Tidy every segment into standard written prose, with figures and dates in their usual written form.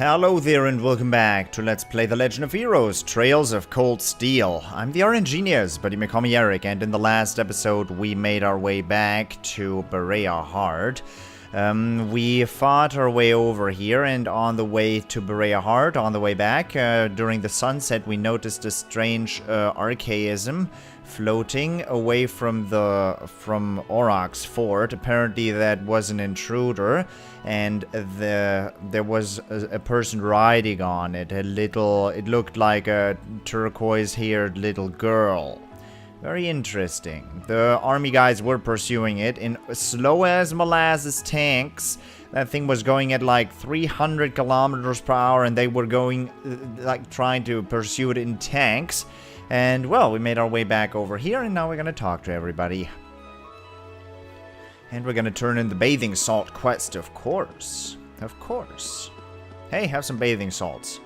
Hello there and welcome back to Let's Play The Legend of Heroes, Trails of Cold Steel. I'm the RNGenius, but you may call me Eric, and in the last episode we made our way back to Berea Heart. We fought our way over here, and on the way to Berea Heart, on the way back, during the sunset we noticed a strange archaism floating away from Aurochs Fort. Apparently that was an intruder, and there was a person riding on it. It looked like a turquoise-haired little girl. Very interesting. The army guys were pursuing it in slow as molasses tanks. That thing was going at like 300 kilometers per hour, and they were going like trying to pursue it in tanks. And well, we made our way back over here, and now we're gonna talk to everybody. And we're gonna turn in the bathing salt quest, of course. Of course. Hey, have some bathing salts.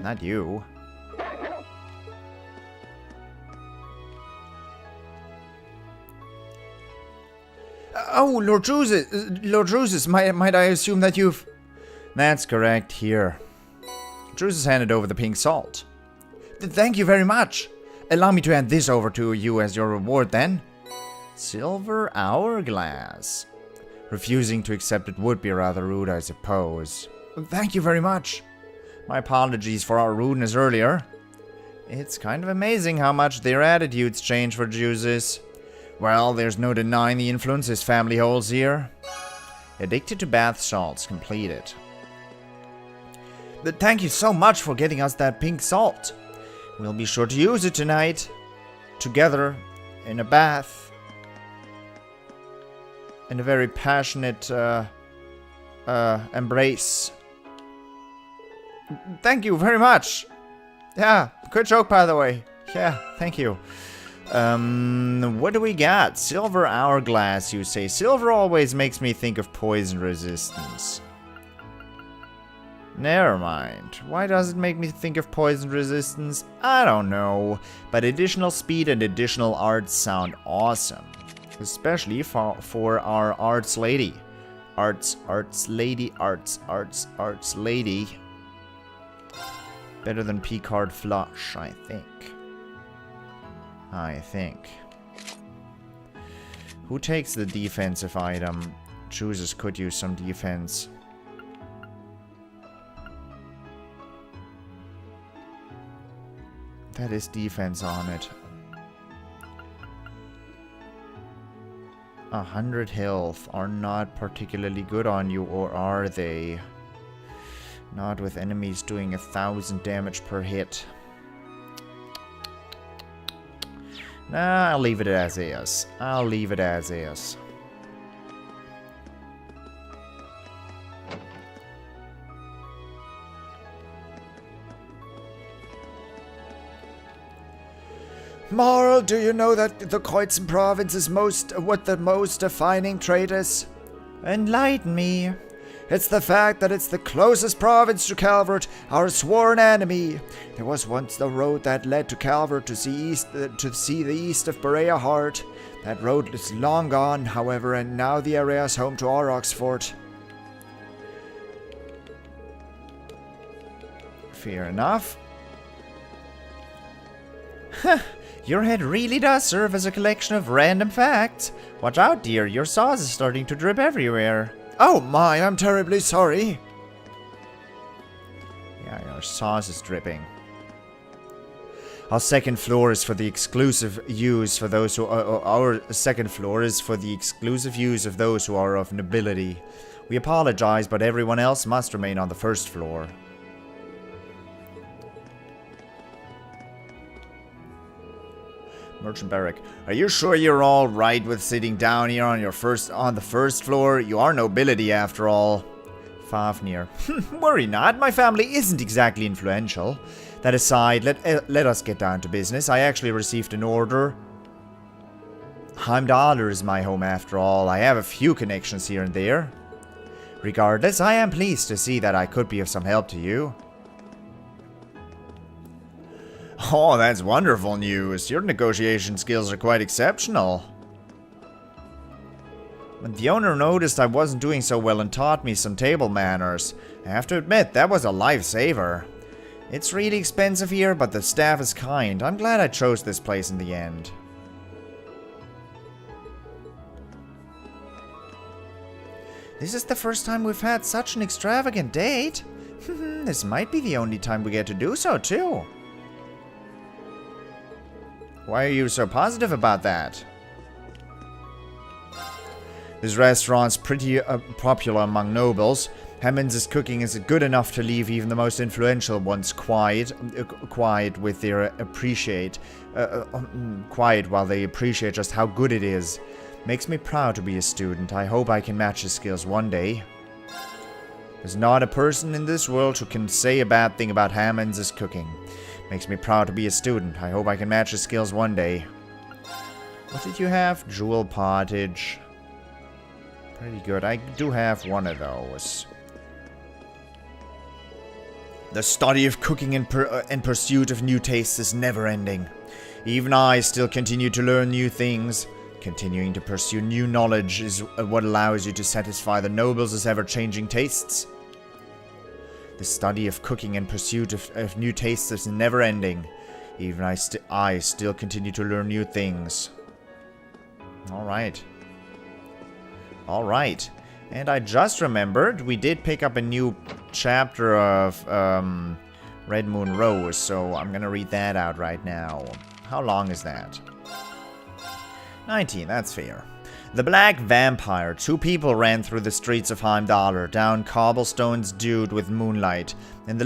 Not you. Oh, Lord Drusus, might I assume that you've... That's correct, here. Drusus handed over the pink salt. Thank you very much. Allow me to hand this over to you as your reward, then. Silver hourglass. Refusing to accept it would be rather rude, I suppose. Thank you very much. My apologies for our rudeness earlier. It's kind of amazing how much their attitudes change for Drusus. Well, there's no denying the influence his family holds here. Addicted to bath salts completed. But thank you so much for getting us that pink salt. We'll be sure to use it tonight. Together, in a bath. In a very passionate, embrace. Thank you very much. Yeah, good joke, by the way. Yeah, thank you. What do we got? Silver hourglass, you say. Silver always makes me think of poison resistance. Never mind. Why does it make me think of poison resistance? I don't know. But additional speed and additional arts sound awesome. Especially for our arts lady. Arts lady. Better than P-card flush, I think. Who takes the defensive item? Chooses could use some defense. That is defense on it. 100 health are not particularly good on you, or are they? Not with enemies doing 1000 damage per hit. Nah, I'll leave it as is. Marl, do you know that the Kreuzen province is what the most defining trait is? Enlighten me. It's the fact that it's the closest province to Calvert, our sworn enemy. There was once the road that led to Calvert to see the east of Berea Heart. That road is long gone, however, and now the area is home to Aurochs Fort. Fair enough. Your head really does serve as a collection of random facts. Watch out, dear, your sauce is starting to drip everywhere. Oh my, I'm terribly sorry. Yeah, your sauce is dripping. Our second floor is for the exclusive use for those who our second floor is for the exclusive use of those who are of nobility. We apologize, but everyone else must remain on the first floor. Merchant Barrack, are you sure you're all right with sitting down here on the first floor? You are nobility after all. Fafnir, worry not. My family isn't exactly influential. That aside, let us get down to business. I actually received an order. Heimdallr is my home after all. I have a few connections here and there. Regardless, I am pleased to see that I could be of some help to you. Oh, that's wonderful news. Your negotiation skills are quite exceptional. When the owner noticed I wasn't doing so well and taught me some table manners. I have to admit, that was a lifesaver. It's really expensive here, but the staff is kind. I'm glad I chose this place in the end. This is the first time we've had such an extravagant date. This might be the only time we get to do so, too. Why are you so positive about that? This restaurant's pretty popular among nobles. Hammond's cooking is good enough to leave even the most influential ones quiet while they appreciate just how good it is. Makes me proud to be a student. I hope I can match his skills one day. There's not a person in this world who can say a bad thing about Hammond's cooking. Makes me proud to be a student. I hope I can match his skills one day. What did you have? Jewel pottage. Pretty good. I do have one of those. The study of cooking and pursuit of new tastes is never ending. Even I still continue to learn new things. Continuing to pursue new knowledge is what allows you to satisfy the nobles' ever-changing tastes. The study of cooking and pursuit of new tastes is never ending. Even I still continue to learn new things. Alright. Alright. And I just remembered we did pick up a new chapter of Red Moon Rose, so I'm gonna read that out right now. How long is that? 19, that's fair. The Black Vampire. Two people ran through the streets of Heimdallr, down cobblestones dewed with moonlight. In the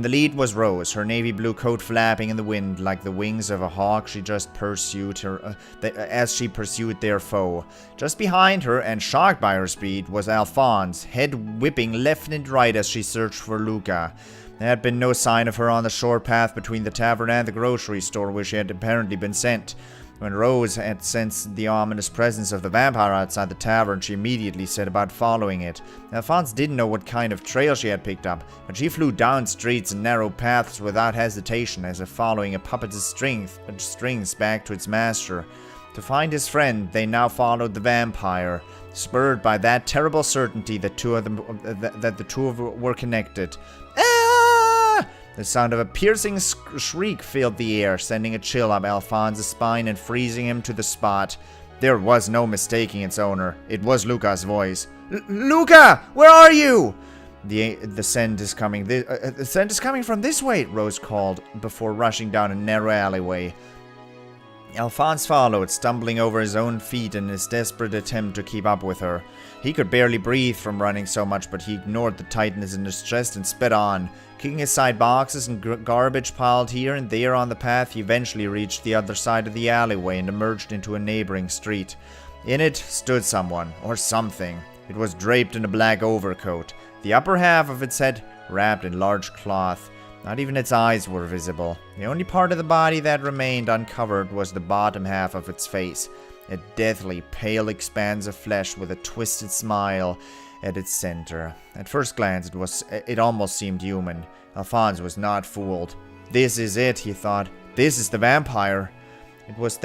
lead was Rose, her navy blue coat flapping in the wind like the wings of a hawk. She just pursued her as she pursued their foe. Just behind her, and shocked by her speed, was Alphonse, head whipping left and right as she searched for Luca. There had been no sign of her on the short path between the tavern and the grocery store where she had apparently been sent. When Rose had sensed the ominous presence of the vampire outside the tavern, she immediately set about following it. Alphonse didn't know what kind of trail she had picked up, but she flew down streets and narrow paths without hesitation, as if following a puppet's strings back to its master. To find his friend, they now followed the vampire, spurred by that terrible certainty that the two of them were connected. The sound of a piercing shriek filled the air, sending a chill up Alphonse's spine and freezing him to the spot. There was no mistaking its owner. It was Luca's voice. Luca! Where are you? The scent is coming. The scent is coming from this way, Rose called, before rushing down a narrow alleyway. Alphonse followed, stumbling over his own feet in his desperate attempt to keep up with her. He could barely breathe from running so much, but he ignored the tightness in his chest and sped on. Kicking aside boxes and garbage piled here and there on the path, he eventually reached the other side of the alleyway and emerged into a neighboring street. In it stood someone, or something. It was draped in a black overcoat, the upper half of its head wrapped in large cloth. Not even its eyes were visible. The only part of the body that remained uncovered was the bottom half of its face, a deathly pale expanse of flesh with a twisted smile at its center. At first glance, it almost seemed human. Alphonse was not fooled. This is it, he thought. This is the vampire. It was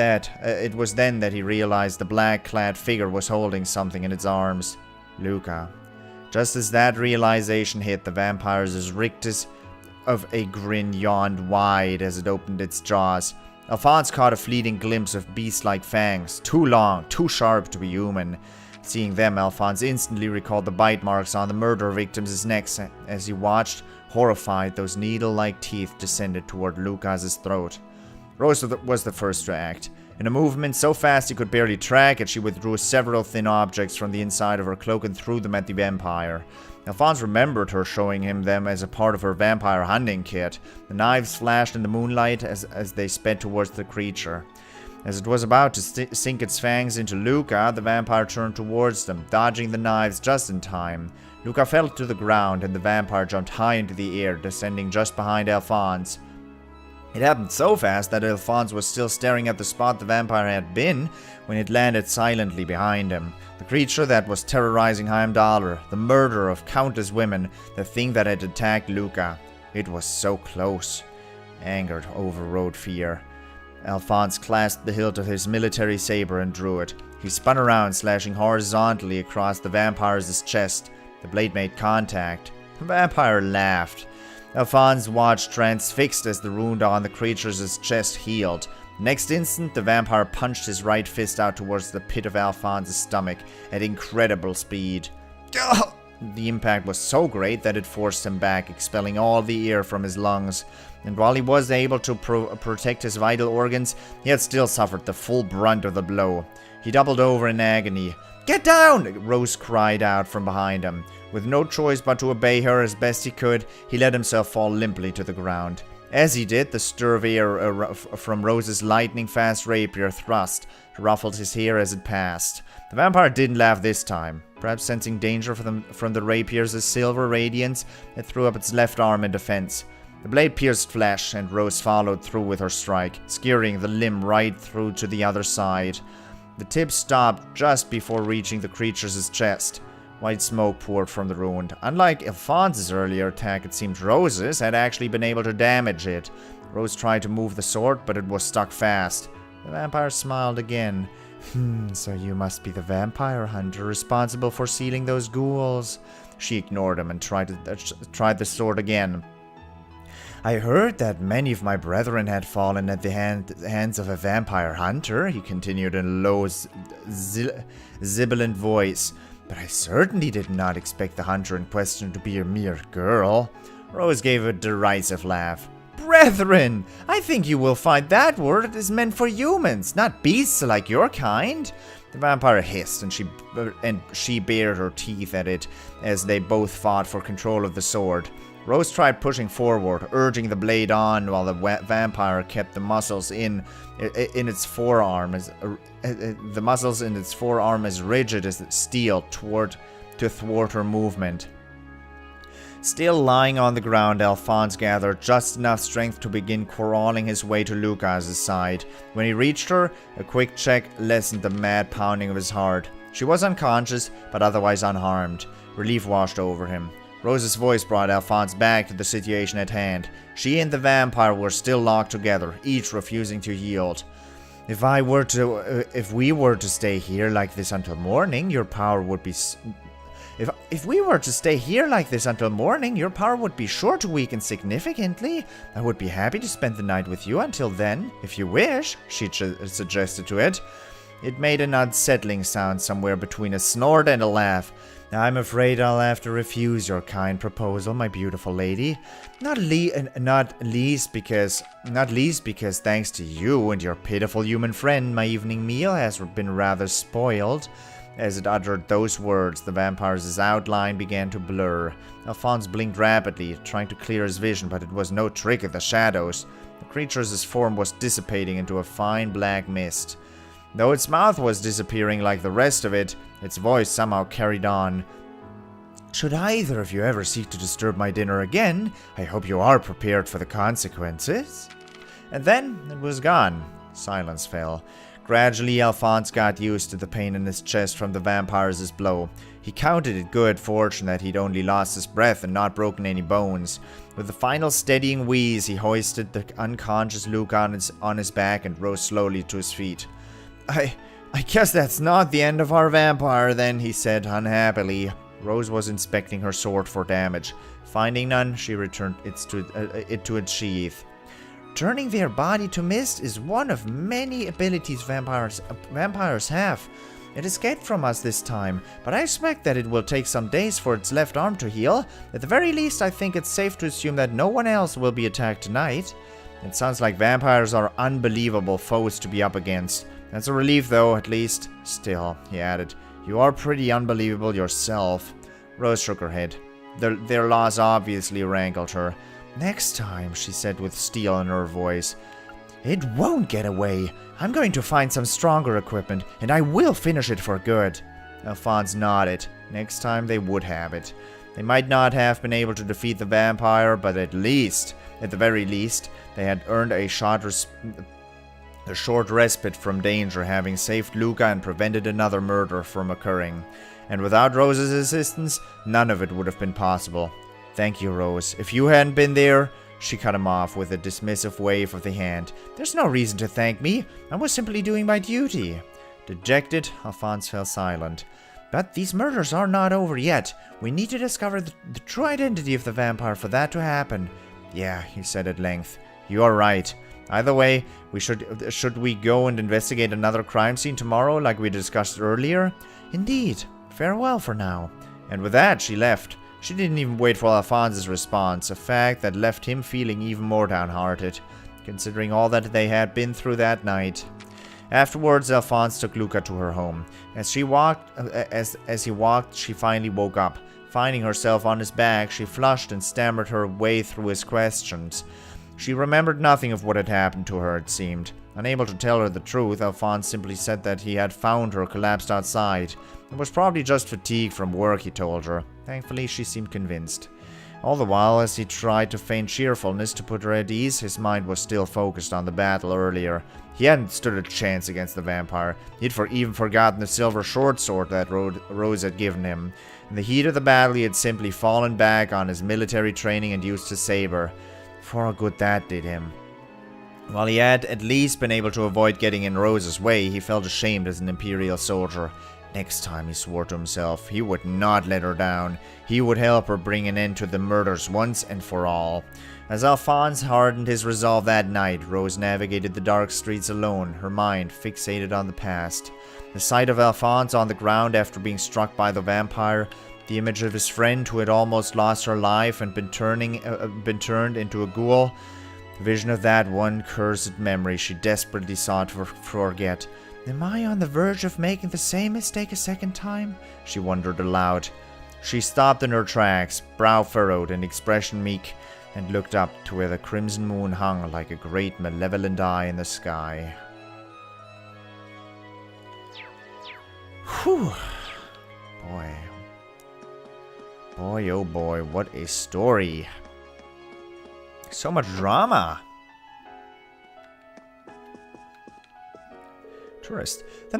then that he realized the black-clad figure was holding something in its arms. Luca. Just as that realization hit, the vampire's rictus of a grin yawned wide as it opened its jaws. Alphonse caught a fleeting glimpse of beast-like fangs, too long, too sharp to be human. Seeing them, Alphonse instantly recalled the bite marks on the murder victim's necks as he watched, horrified, those needle-like teeth descended toward Luca's throat. Rose was the first to act. In a movement so fast he could barely track it, she withdrew several thin objects from the inside of her cloak and threw them at the vampire. Alphonse remembered her showing him them as a part of her vampire hunting kit. The knives flashed in the moonlight as they sped towards the creature. As it was about to sink its fangs into Luca, the vampire turned towards them, dodging the knives just in time. Luca fell to the ground, and the vampire jumped high into the air, descending just behind Alphonse. It happened so fast that Alphonse was still staring at the spot the vampire had been when it landed silently behind him. The creature that was terrorizing Heimdallr, the murderer of countless women, the thing that had attacked Luca. It was so close. Anger overrode fear. Alphonse clasped the hilt of his military saber and drew it. He spun around, slashing horizontally across the vampire's chest. The blade made contact. The vampire laughed. Alphonse watched transfixed as the wound on the creature's chest healed. Next instant, the vampire punched his right fist out towards the pit of Alphonse's stomach at incredible speed. The impact was so great that it forced him back, expelling all the air from his lungs. And while he was able to protect his vital organs, he had still suffered the full brunt of the blow. He doubled over in agony. "Get down!" Rose cried out from behind him. With no choice but to obey her as best he could, he let himself fall limply to the ground. As he did, the stir of air from Rose's lightning-fast rapier thrust ruffled his hair as it passed. The vampire didn't laugh this time. Perhaps sensing danger from the rapier's silver radiance, it threw up its left arm in defense. The blade pierced flesh, and Rose followed through with her strike, skewering the limb right through to the other side. The tip stopped just before reaching the creature's chest. White smoke poured from the wound. Unlike Alphonse's earlier attack, it seemed Rose's had actually been able to damage it. Rose tried to move the sword, but it was stuck fast. The vampire smiled again. So you must be the vampire hunter responsible for sealing those ghouls." She ignored him and tried the sword again. "I heard that many of my brethren had fallen at the hands of a vampire hunter," he continued in a low, sibilant voice. "But I certainly did not expect the hunter in question to be a mere girl." Rose gave a derisive laugh. "Brethren! I think you will find that word is meant for humans, not beasts like your kind." The vampire hissed, and she bared her teeth at it as they both fought for control of the sword. Rose tried pushing forward, urging the blade on, while the vampire kept the muscles in its forearm as rigid as steel to thwart her movement. Still lying on the ground, Alphonse gathered just enough strength to begin crawling his way to Lucas's side. When he reached her, a quick check lessened the mad pounding of his heart. She was unconscious, but otherwise unharmed. Relief washed over him. Rose's voice brought Alphonse back to the situation at hand. She and the vampire were still locked together, each refusing to yield. If we were to stay here like this until morning, your power would be... If we were to stay here like this until morning, your power would be sure to weaken significantly. I would be happy to spend the night with you until then, if you wish, she suggested to it. It made an unsettling sound somewhere between a snort and a laugh. "I'm afraid I'll have to refuse your kind proposal, my beautiful lady. Not least because thanks to you and your pitiful human friend, my evening meal has been rather spoiled." As it uttered those words, the vampire's outline began to blur. Alphonse blinked rapidly, trying to clear his vision, but it was no trick of the shadows. The creature's form was dissipating into a fine black mist. Though its mouth was disappearing like the rest of it, its voice somehow carried on. "Should either of you ever seek to disturb my dinner again, I hope you are prepared for the consequences." And then it was gone. Silence fell. Gradually, Alphonse got used to the pain in his chest from the vampire's blow. He counted it good fortune that he'd only lost his breath and not broken any bones. With a final steadying wheeze, he hoisted the unconscious Luke on his back and rose slowly to his feet. I guess that's not the end of our vampire then, he said unhappily. Rose was inspecting her sword for damage. Finding none, she returned it to its sheath. Turning their body to mist is one of many abilities vampires have. It escaped from us this time, but I expect that it will take some days for its left arm to heal. At the very least, I think it's safe to assume that no one else will be attacked tonight. It sounds like vampires are unbelievable foes to be up against. That's a relief though, at least. Still, he added, you are pretty unbelievable yourself. Rose shook her head. Their loss obviously rankled her. Next time, she said with steel in her voice. It won't get away. I'm going to find some stronger equipment, and I will finish it for good. Alphonse nodded. Next time they would have it. They might not have been able to defeat the vampire, but at the very least, they had earned a short respite from danger, having saved Luca and prevented another murder from occurring. And without Rose's assistance, none of it would have been possible. Thank you, Rose. If you hadn't been there... She cut him off with a dismissive wave of the hand. There's no reason to thank me. I was simply doing my duty. Dejected, Alphonse fell silent. But these murders are not over yet. We need to discover the true identity of the vampire for that to happen. Yeah, he said at length. You are right. Either way, should we go and investigate another crime scene tomorrow like we discussed earlier? Indeed. Farewell for now. And with that, she left. She didn't even wait for Alphonse's response, a fact that left him feeling even more downhearted, considering all that they had been through that night. Afterwards, Alphonse took Luca to her home. As he walked, she finally woke up. Finding herself on his back, she flushed and stammered her way through his questions. She remembered nothing of what had happened to her, it seemed. Unable to tell her the truth, Alphonse simply said that he had found her collapsed outside. It was probably just fatigue from work, he told her. Thankfully, she seemed convinced. All the while, as he tried to feign cheerfulness to put her at ease, his mind was still focused on the battle earlier. He hadn't stood a chance against the vampire. He'd even forgotten the silver short sword that Rose had given him. In the heat of the battle, he had simply fallen back on his military training and used his saber. For how good that did him. While he had at least been able to avoid getting in Rose's way, he felt ashamed as an Imperial soldier. Next time, he swore to himself, he would not let her down. He would help her bring an end to the murders once and for all. As Alphonse hardened his resolve that night, Rose navigated the dark streets alone, her mind fixated on the past. The sight of Alphonse on the ground after being struck by the vampire, the image of his friend who had almost lost her life and been turned into a ghoul, the vision of that one cursed memory she desperately sought to forget. Am I on the verge of making the same mistake a second time? She wondered aloud. She stopped in her tracks, brow furrowed and expression meek, and looked up to where the crimson moon hung like a great malevolent eye in the sky. Whew. Boy. Boy, oh boy, what a story. So much drama. Tourist. The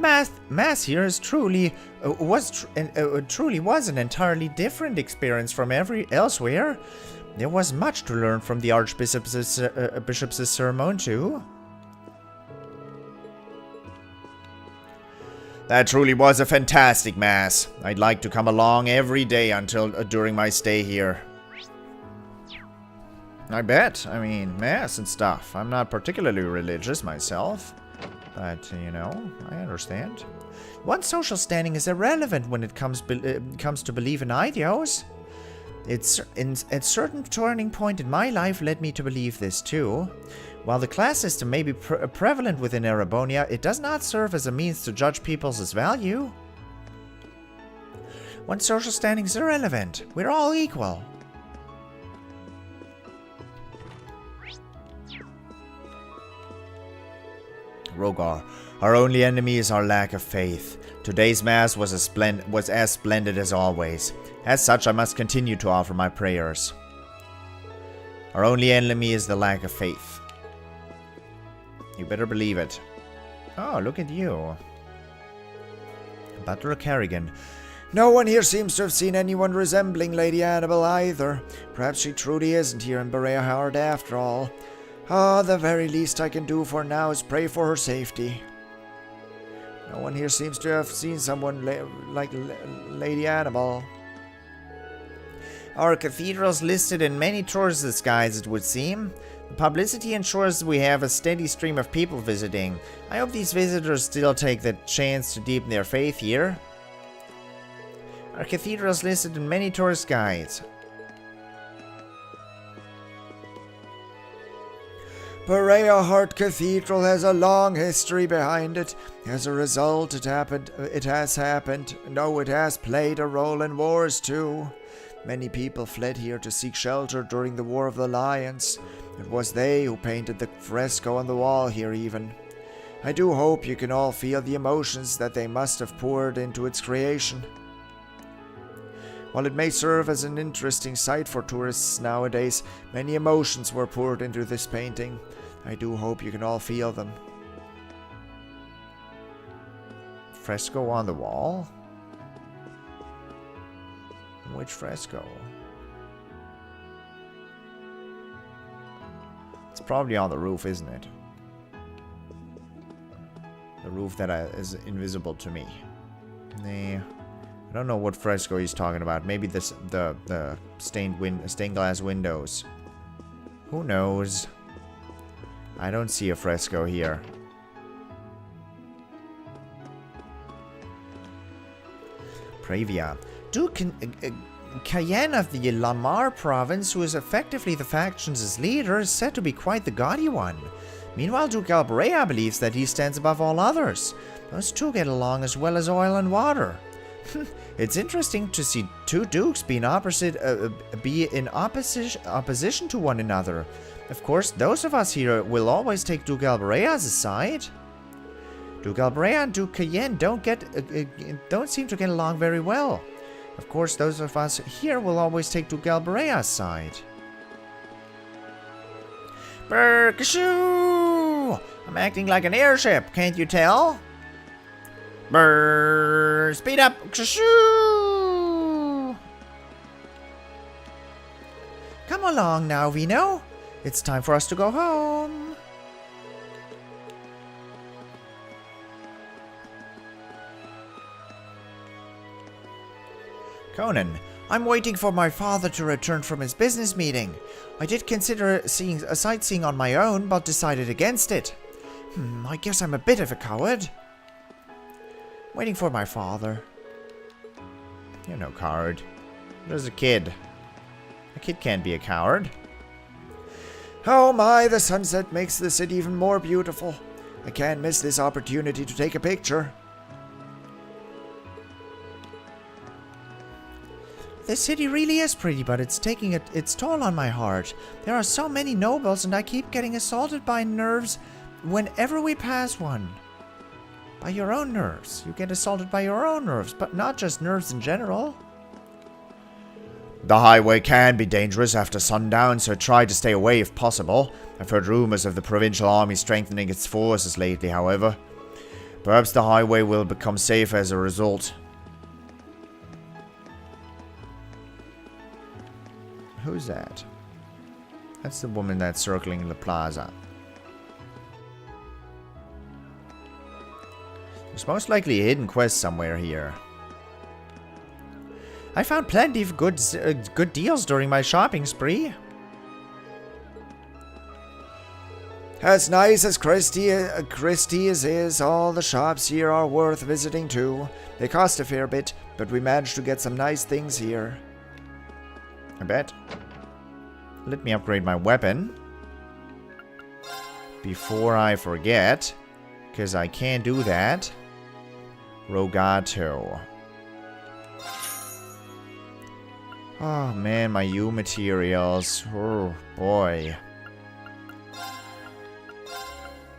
mass here is truly was an entirely different experience from elsewhere. There was much to learn from the Archbishop's sermon too. That truly was a fantastic mass. I'd like to come along every day until during my stay here. I bet. I mean, mass and stuff. I'm not particularly religious myself. But, you know, I understand. One's social standing is irrelevant when it comes to belief in ideals. A certain turning point in my life led me to believe this too. While the class system may be prevalent within Erebonia, it does not serve as a means to judge people's value. One's social standing is irrelevant. We're all equal. Rogar, our only enemy is our lack of faith. Today's mass was as splendid as always. As such, I must continue to offer my prayers. Our only enemy is the lack of faith. You better believe it. Oh, look at you. Butler Kerrigan. No one here seems to have seen anyone resembling Lady Annabelle either. Perhaps she truly isn't here in Berea Hard after all. Ah, the very least I can do for now is pray for her safety. No one here seems to have seen someone like Lady Annabelle. Our cathedral's listed in many tourist guides, it would seem. The publicity ensures we have a steady stream of people visiting. I hope these visitors still take the chance to deepen their faith here. Our cathedral's listed in many tourist guides. Berea Heart Cathedral has a long history behind it. As a result, it has happened. No, it has played a role in wars too. Many people fled here to seek shelter during the War of the Lions. It was they who painted the fresco on the wall here even. I do hope you can all feel the emotions that they must have poured into its creation. While it may serve as an interesting sight for tourists nowadays, many emotions were poured into this painting. I do hope you can all feel them. Fresco on the wall? Which fresco? It's probably on the roof, isn't it? The roof that is invisible to me. Nah. I don't know what fresco he's talking about. Maybe this the stained glass windows. Who knows? I don't see a fresco here. Pravia. Duke Cayenne of the Lamar province, who is effectively the faction's leader, is said to be quite the gaudy one. Meanwhile, Duke Albrea believes that he stands above all others. Those two get along as well as oil and water. It's interesting to see two dukes be in opposition to one another. Of course, those of us here will always take Duke Albrea's side. Duke Albrea and Duke Cayenne don't seem to get along very well. Of course, those of us here will always take Duke Albrea's side. Brr-ka-shoo! I'm acting like an airship, can't you tell? Brr! Speed up! Ka-shoo! Come along now, Vino. It's time for us to go home. Conan, I'm waiting for my father to return from his business meeting. I did consider sightseeing on my own, but decided against it. I guess I'm a bit of a coward. Waiting for my father. You're no coward. There's a kid. A kid can't be a coward. Oh my, the sunset makes the city even more beautiful. I can't miss this opportunity to take a picture. This city really is pretty, but it's taking its toll on my heart. There are so many nobles, and I keep getting assaulted by nerves whenever we pass one. By your own nerves. You get assaulted by your own nerves, but not just nerves in general. The highway can be dangerous after sundown, so try to stay away if possible. I've heard rumors of the provincial army strengthening its forces lately, however. Perhaps the highway will become safer as a result. Who's that? That's the woman that's circling the plaza. There's most likely a hidden quest somewhere here. I found plenty of good deals during my shopping spree. As nice as Christie's is, all the shops here are worth visiting too. They cost a fair bit, but we managed to get some nice things here. I bet. Let me upgrade my weapon. Before I forget. Because I can't do that. Rogato. Oh man, my U materials. Oh boy.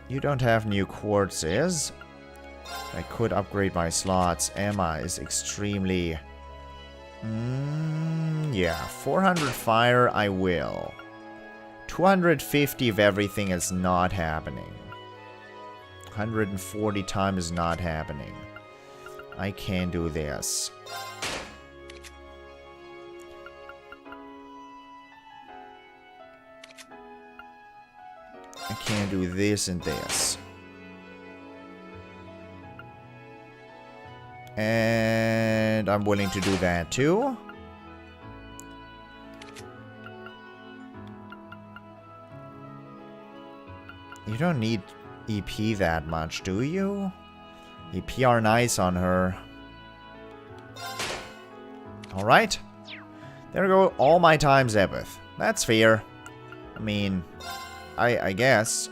You don't have new quartzes. I could upgrade my slots. Emma is extremely... yeah, 400 fire I will. 250 of everything is not happening. 140 time is not happening. I can do this. I can do this and this. And I'm willing to do that too. You don't need EP that much, do you? EP are nice on her. Alright. There go all my times Ebeth. That's fair. I mean, I guess.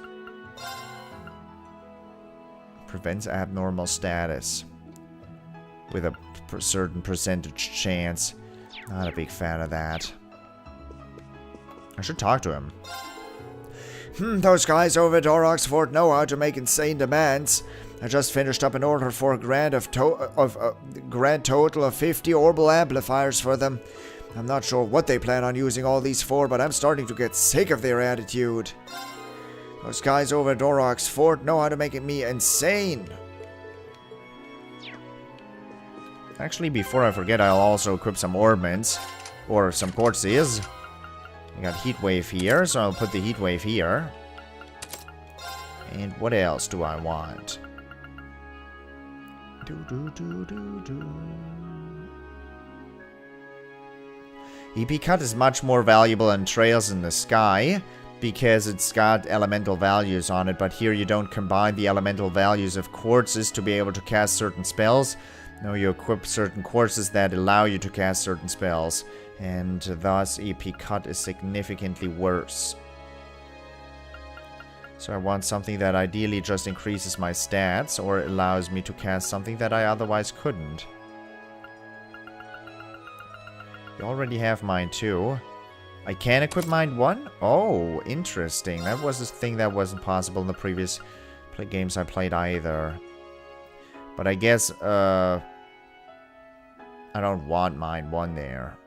Prevents abnormal status. With a certain percentage chance. Not a big fan of that. I should talk to him. Those guys over at Auroch's Fort know how to make insane demands. I just finished up an order for a grand total of 50 orbital amplifiers for them. I'm not sure what they plan on using all these for, but I'm starting to get sick of their attitude. Those guys over at Auroch's Fort know how to make me insane. Actually, before I forget, I'll also equip some orbments. Or some quartzes. I got heat wave here, so I'll put the heat wave here. And what else do I want? EP cut is much more valuable than Trails in the Sky because it's got elemental values on it, but here you don't combine the elemental values of quartzes to be able to cast certain spells. No, you equip certain quartzes that allow you to cast certain spells, and thus EP cut is significantly worse. So I want something that ideally just increases my stats or allows me to cast something that I otherwise couldn't. You already have mine too. I can equip mine 1? Oh, interesting. That was a thing that wasn't possible in the previous games I played either. But I guess, I don't want mine 1 there.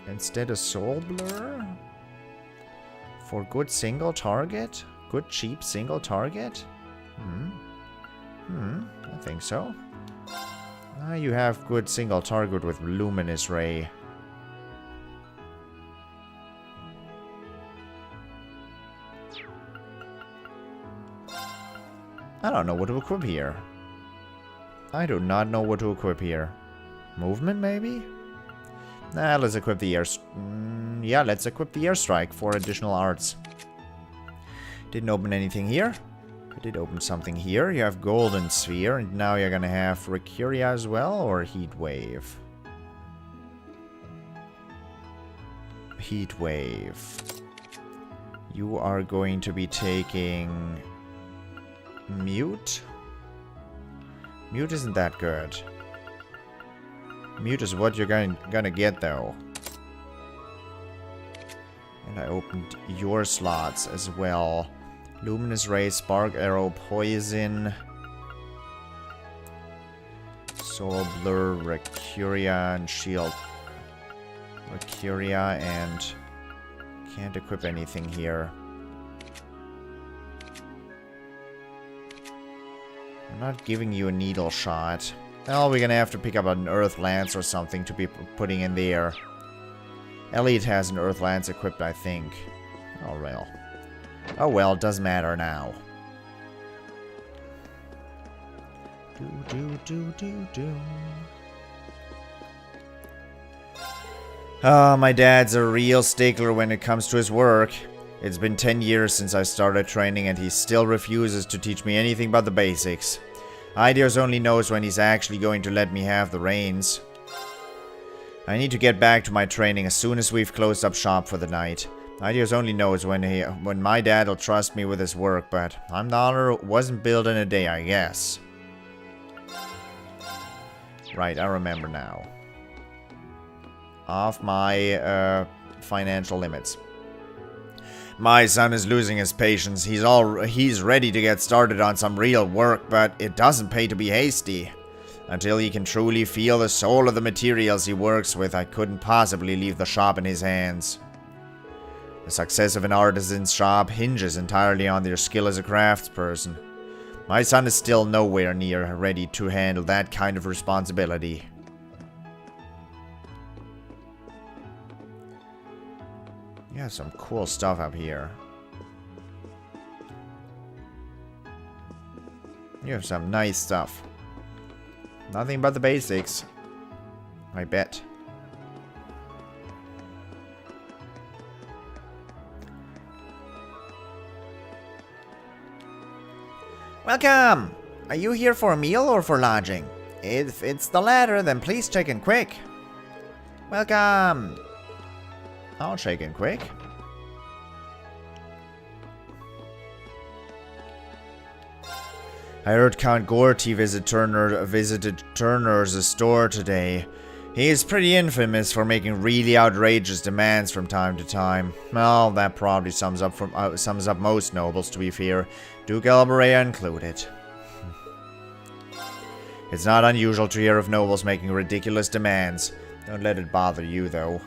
Instead of Soul Blur? For good single target? Good cheap single target? I think so. You have good single target with Luminous Ray. I don't know what to equip here. I do not know what to equip here. Movement, maybe? Nah, let's equip the yeah, let's equip the Airstrike for additional arts. Didn't open anything here. I did open something here. You have Golden Sphere, and now you're gonna have Recuria as well, or Heat Wave? Heat Wave. You are going to be taking Mute? Mute isn't that good. Mute is what you're gonna get though. And I opened your slots as well. Luminous Ray, Spark Arrow, Poison, Soul Blur, Recuria, and Shield. Recuria, and can't equip anything here. I'm not giving you a Needle Shot. Well, we're gonna have to pick up an Earth Lance or something to be putting in there. Elliot has an Earth Lance equipped, I think. Oh well. Oh well, it doesn't matter now. My dad's a real stickler when it comes to his work. It's been 10 years since I started training and he still refuses to teach me anything but the basics. Ideos only knows when he's actually going to let me have the reins. I need to get back to my training as soon as we've closed up shop for the night. Ideos only knows when my dad'll trust me with his work, but I'm the honor wasn't built in a day, I guess. Right, I remember now. Off my financial limits. My son is losing his patience. He's ready to get started on some real work, but it doesn't pay to be hasty. Until he can truly feel the soul of the materials he works with, I couldn't possibly leave the shop in his hands. The success of an artisan's shop hinges entirely on their skill as a craftsperson. My son is still nowhere near ready to handle that kind of responsibility. Yeah, some cool stuff up here. You have some nice stuff. Nothing but the basics. I bet. Welcome! Are you here for a meal or for lodging? If it's the latter, then please check in quick. Welcome! I'll check in quick. I heard Count Gorty visited Turner's store today. He is pretty infamous for making really outrageous demands from time to time. Well, that probably sums up most nobles, to be fair, Duke Elberea included. It's not unusual to hear of nobles making ridiculous demands. Don't let it bother you, though.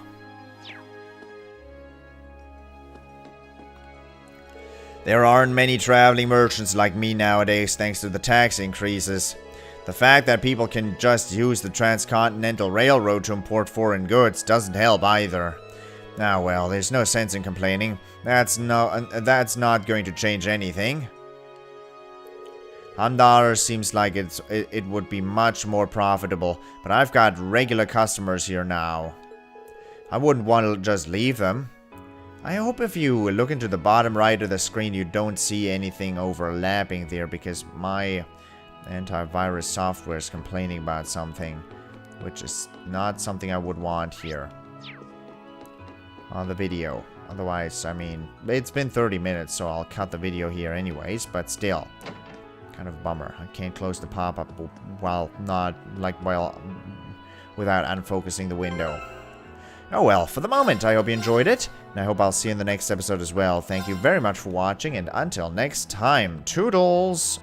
There aren't many traveling merchants like me nowadays thanks to the tax increases. The fact that people can just use the Transcontinental Railroad to import foreign goods doesn't help either. Ah well, there's no sense in complaining. That's not going to change anything. $100 seems like it would be much more profitable, but I've got regular customers here now. I wouldn't want to just leave them. I hope if you look into the bottom right of the screen you don't see anything overlapping there, because my antivirus software is complaining about something, which is not something I would want here on the video. Otherwise, I mean, it's been 30 minutes, so I'll cut the video here anyways, but still. Kind of bummer. I can't close the pop-up while without unfocusing the window. Oh well, for the moment, I hope you enjoyed it, and I hope I'll see you in the next episode as well. Thank you very much for watching, and until next time, toodles!